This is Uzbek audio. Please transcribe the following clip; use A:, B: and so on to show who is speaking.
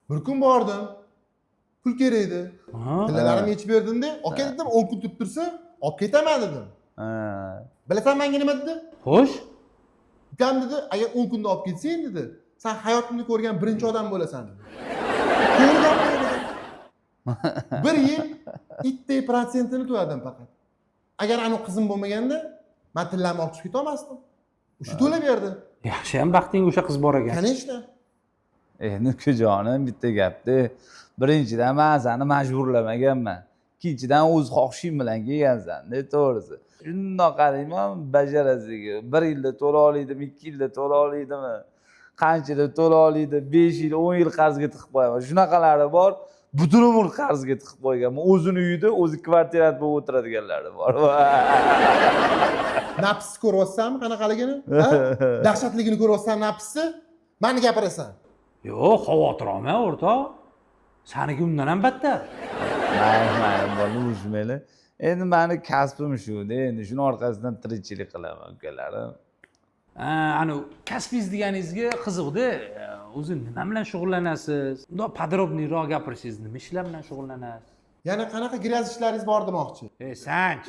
A: Bir kun bordim. Pul kerak edi. Tillalarimni yechib berdimda, "Aka" dedim, 10 kun turib tursa, "Olib ketaman" dedim. Bilasan menga nima dedi?
B: Xo'sh?
A: Ukam dedi, "Agar 10 kunda olib ketsang" dedi, "Sen hayotimda ko'rgan birinchi odam bo'lasan" dedi. Ko'rganman dedi. Bir yil itday protsentini to'ladim faqat. Agar ana qizim bo'lmaganda, men tillamni olib chiqib keta olmasdim. O'sha to'lab berdi.
B: Yaxshiyam baxting o'sha qiz bor ekan.
A: Конечно.
C: Endi ukajonim bitta gapda. Birinchidan men seni majburlamaganman. Ikkinchidan o'z xohishing bilan kelgansan-da, to'g'risi. Shundoq qarayman, bajarasiga. 1 yilda to'la olaydim, 2 yilda to'la olaydimi? Qanchada to'la olaydi? 5 yil, 10 yil qarzga tiqib qo'yaman. Shunaqalari bor. Butun umr qarzga tiqib qo'yganman. O'zini uyida, o'zi kvartirada bo'lib o'tiradiganlari bor.
A: Nafsni ko'ryapsanmi qanaqaligini? Dahshatligini ko'ryapsan nafsni? Meni gapirasan.
B: Yo'q, xavotir olma, o'rtoq. Saniki undan ham battar.
C: Mayli, bola urishmayli. Endi meni kasbim shu-da, endi shuni orqasidan tirikchilik qilaman, ukalarim.
B: Ana kasbingiz deganingizga qiziqdi. O'zi nima bilan shug'ullanasiz? Bundoq podrobniyroq gapirsangiz, nima ishlar bilan shug'ullanasiz?
A: Yana qanaqa gryaz ishlaringiz bor demoqchi?
B: Sanch.